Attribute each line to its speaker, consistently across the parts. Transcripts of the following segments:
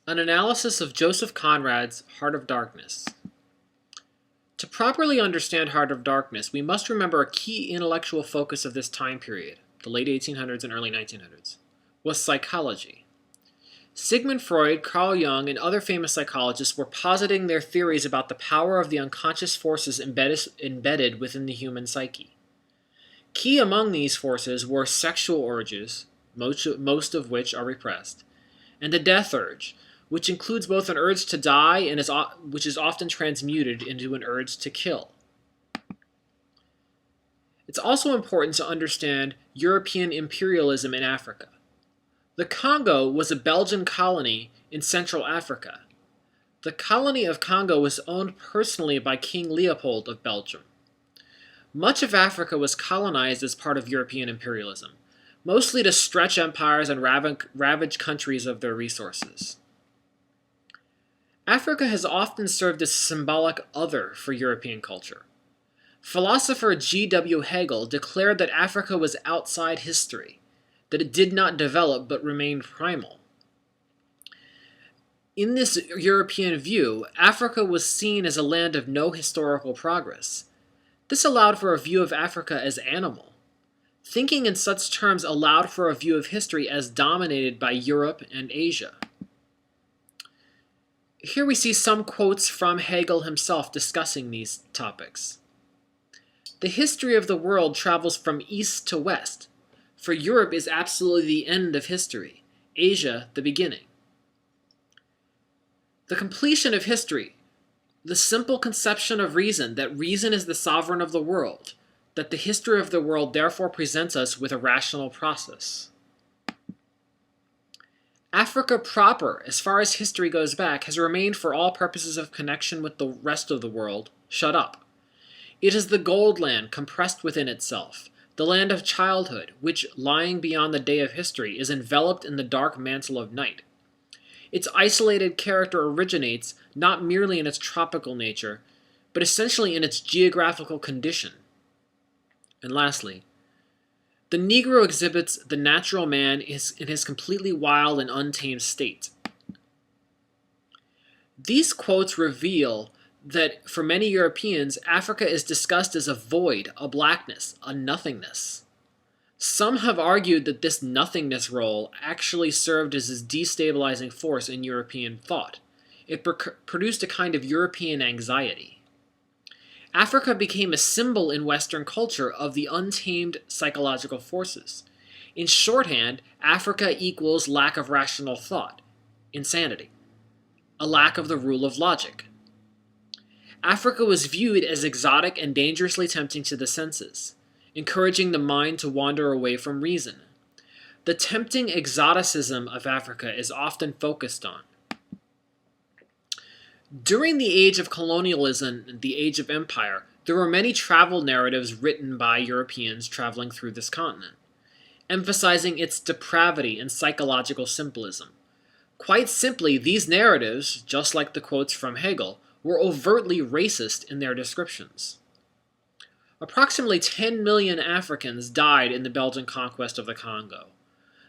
Speaker 1: An analysis of Joseph Conrad's Heart of Darkness. To properly understand Heart of Darkness, we must remember a key intellectual focus of this time period, the late 1800s and early 1900s, was psychology. Sigmund Freud, Carl Jung, and other famous psychologists were positing their theories about the power of the unconscious forces embedded within the human psyche. Key among these forces were sexual urges, most of which are repressed, and the death urge, which includes both an urge to die and which is often transmuted into an urge to kill. It's also important to understand European imperialism in Africa. The Congo was a Belgian colony in Central Africa. The colony of Congo was owned personally by King Leopold of Belgium. Much of Africa was colonized as part of European imperialism, mostly to stretch empires and ravage countries of their resources. Africa has often served as a symbolic other for European culture. Philosopher G.W. Hegel declared that Africa was outside history, that it did not develop but remained primal. In this European view, Africa was seen as a land of no historical progress. This allowed for a view of Africa as animal. Thinking in such terms allowed for a view of history as dominated by Europe and Asia. Here we see some quotes from Hegel himself discussing these topics. The history of the world travels from east to west, for Europe is absolutely the end of history, Asia the beginning. The completion of history, the simple conception of reason, that reason is the sovereign of the world, that the history of the world therefore presents us with a rational process. Africa proper, as far as history goes back, has remained for all purposes of connection with the rest of the world, shut up. It is the gold land compressed within itself, the land of childhood, which, lying beyond the day of history, is enveloped in the dark mantle of night. Its isolated character originates not merely in its tropical nature, but essentially in its geographical condition. And lastly, the Negro exhibits the natural man in his completely wild and untamed state. These quotes reveal that for many Europeans, Africa is discussed as a void, a blackness, a nothingness. Some have argued that this nothingness role actually served as a destabilizing force in European thought. It produced a kind of European anxiety. Africa became a symbol in Western culture of the untamed psychological forces. In shorthand, Africa equals lack of rational thought, insanity, a lack of the rule of logic. Africa was viewed as exotic and dangerously tempting to the senses, encouraging the mind to wander away from reason. The tempting exoticism of Africa is often focused on. During the age of colonialism and the age of empire, there were many travel narratives written by Europeans traveling through this continent, emphasizing its depravity and psychological symbolism. Quite simply, these narratives, just like the quotes from Hegel, were overtly racist in their descriptions. Approximately 10 million Africans died in the Belgian conquest of the Congo,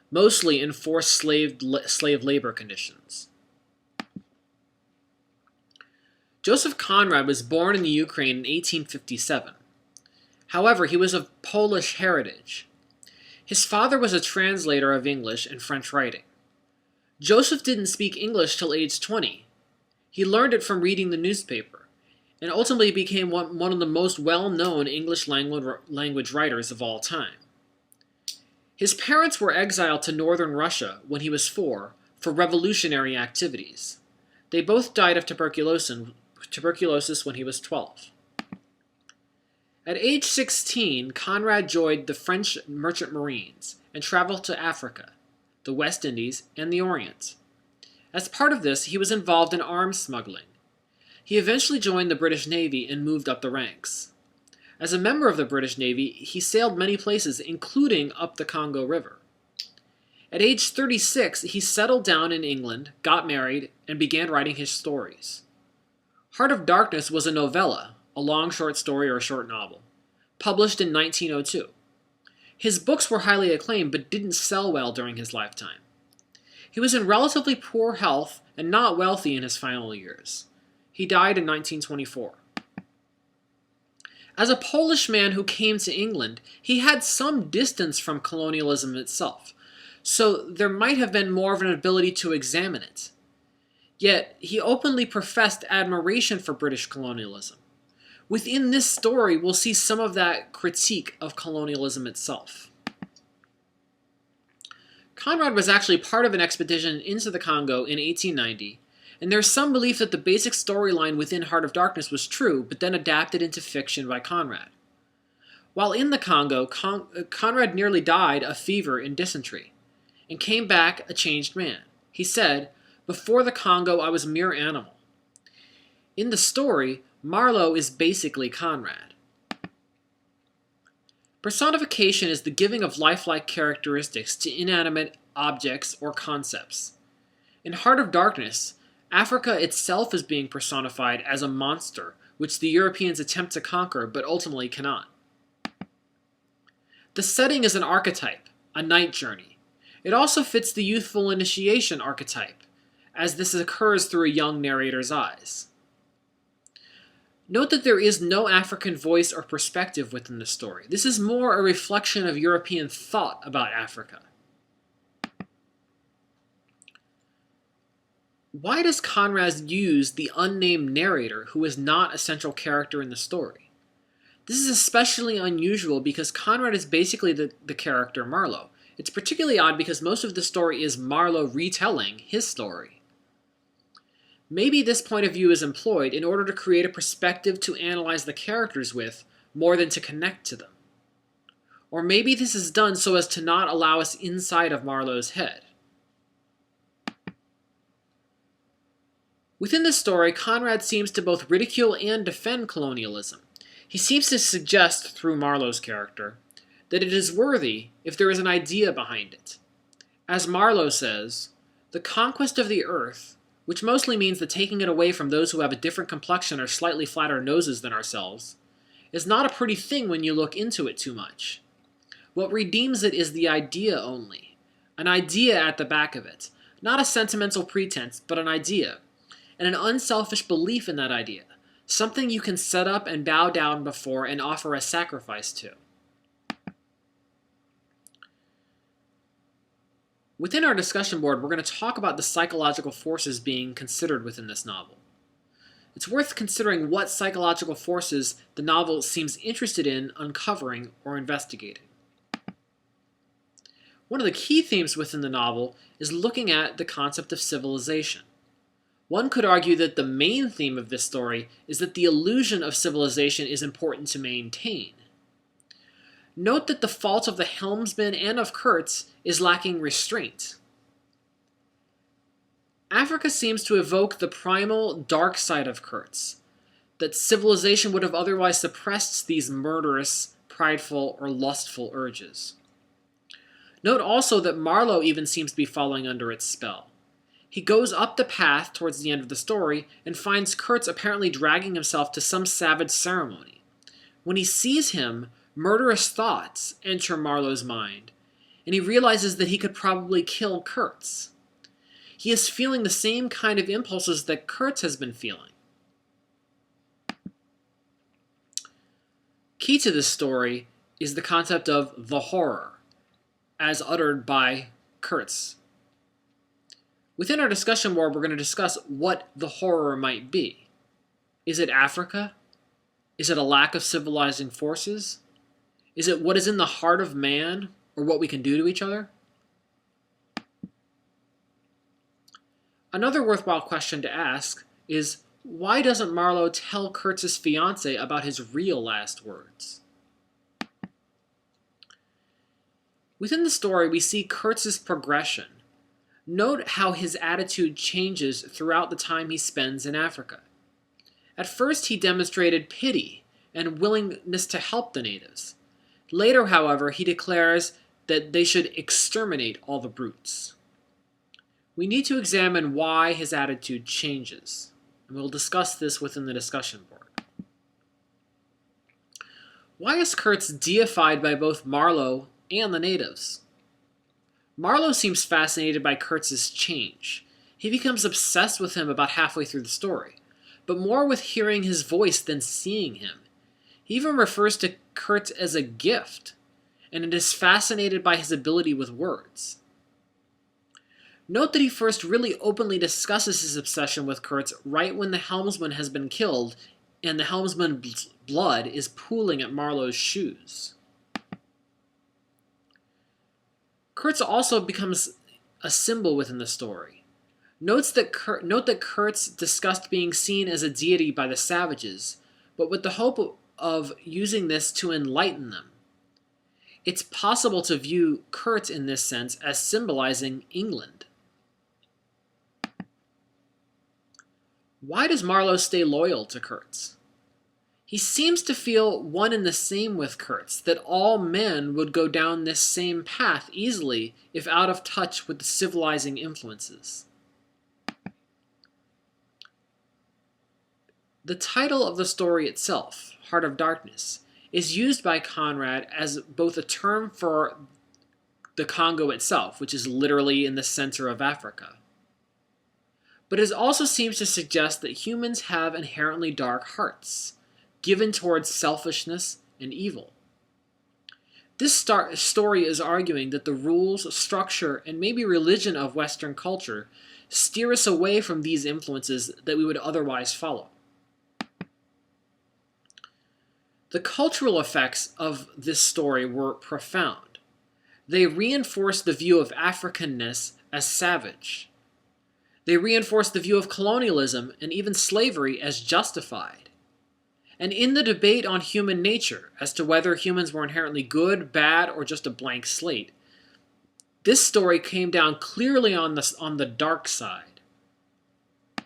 Speaker 1: mostly in forced slave labor conditions. Joseph Conrad was born in the Ukraine in 1857. However, he was of Polish heritage. His father was a translator of English and French writing. Joseph didn't speak English till age 20. He learned it from reading the newspaper, and ultimately became one of the most well-known English language writers of all time. His parents were exiled to northern Russia when he was 4 for revolutionary activities. They both died of tuberculosis when he was 12. At age 16, Conrad joined the French merchant marines and traveled to Africa, the West Indies, and the Orient. As part of this, he was involved in arms smuggling. He eventually joined the British Navy and moved up the ranks. As a member of the British Navy, he sailed many places, including up the Congo River. At age 36, he settled down in England, got married, and began writing his stories. Heart of Darkness was a novella, a long short story or a short novel, published in 1902. His books were highly acclaimed but didn't sell well during his lifetime. He was in relatively poor health and not wealthy in his final years. He died in 1924. As a Polish man who came to England, he had some distance from colonialism itself, so there might have been more of an ability to examine it. Yet, he openly professed admiration for British colonialism. Within this story, we'll see some of that critique of colonialism itself. Conrad was actually part of an expedition into the Congo in 1890, and there's some belief that the basic storyline within Heart of Darkness was true, but then adapted into fiction by Conrad. While in the Congo, Conrad nearly died of fever and dysentery, and came back a changed man. He said, "Before the Congo, I was a mere animal." In the story, Marlowe is basically Conrad. Personification is the giving of lifelike characteristics to inanimate objects or concepts. In Heart of Darkness, Africa itself is being personified as a monster, which the Europeans attempt to conquer but ultimately cannot. The setting is an archetype, a night journey. It also fits the youthful initiation archetype, as this occurs through a young narrator's eyes. Note that there is no African voice or perspective within the story. This is more a reflection of European thought about Africa. Why does Conrad use the unnamed narrator who is not a central character in the story? This is especially unusual because Conrad is basically the character Marlowe. It's particularly odd because most of the story is Marlowe retelling his story. Maybe this point of view is employed in order to create a perspective to analyze the characters with, more than to connect to them. Or maybe this is done so as to not allow us inside of Marlowe's head. Within this story, Conrad seems to both ridicule and defend colonialism. He seems to suggest, through Marlowe's character, that it is worthy if there is an idea behind it. As Marlowe says, the conquest of the earth, which mostly means the taking it away from those who have a different complexion or slightly flatter noses than ourselves, is not a pretty thing when you look into it too much. What redeems it is the idea only, an idea at the back of it, not a sentimental pretense, but an idea, and an unselfish belief in that idea, something you can set up and bow down before and offer a sacrifice to. Within our discussion board, we're going to talk about the psychological forces being considered within this novel. It's worth considering what psychological forces the novel seems interested in uncovering or investigating. One of the key themes within the novel is looking at the concept of civilization. One could argue that the main theme of this story is that the illusion of civilization is important to maintain. Note that the fault of the helmsman and of Kurtz is lacking restraint. Africa seems to evoke the primal, dark side of Kurtz, that civilization would have otherwise suppressed these murderous, prideful, or lustful urges. Note also that Marlowe even seems to be falling under its spell. He goes up the path towards the end of the story and finds Kurtz apparently dragging himself to some savage ceremony. When he sees him, murderous thoughts enter Marlowe's mind, and he realizes that he could probably kill Kurtz. He is feeling the same kind of impulses that Kurtz has been feeling. Key to this story is the concept of the horror, as uttered by Kurtz. Within our discussion board, we're going to discuss what the horror might be. Is it Africa? Is it a lack of civilizing forces? Is it what is in the heart of man, or what we can do to each other? Another worthwhile question to ask is, why doesn't Marlowe tell Kurtz's fiancée about his real last words? Within the story, we see Kurtz's progression. Note how his attitude changes throughout the time he spends in Africa. At first, he demonstrated pity and willingness to help the natives. Later, however, he declares that they should exterminate all the brutes. We need to examine why his attitude changes, and we'll discuss this within the discussion board. Why is Kurtz deified by both Marlowe and the natives? Marlowe seems fascinated by Kurtz's change. He becomes obsessed with him about halfway through the story, but more with hearing his voice than seeing him. He even refers to Kurtz as a gift, and is fascinated by his ability with words. Note that he first really openly discusses his obsession with Kurtz right when the helmsman has been killed and the helmsman's blood is pooling at Marlowe's shoes. Kurtz also becomes a symbol within the story. Note that Kurtz discussed being seen as a deity by the savages, but with the hope of using this to enlighten them. It's possible to view Kurtz in this sense as symbolizing England. Why does Marlowe stay loyal to Kurtz? He seems to feel one and the same with Kurtz, that all men would go down this same path easily if out of touch with the civilizing influences. The title of the story itself, Heart of Darkness, is used by Conrad as both a term for the Congo itself, which is literally in the center of Africa, but it also seems to suggest that humans have inherently dark hearts, given towards selfishness and evil. This story is arguing that the rules, structure, and maybe religion of Western culture steer us away from these influences that we would otherwise follow. The cultural effects of this story were profound. They reinforced the view of Africanness as savage. They reinforced the view of colonialism and even slavery as justified. And in the debate on human nature, as to whether humans were inherently good, bad, or just a blank slate, this story came down clearly on the dark side.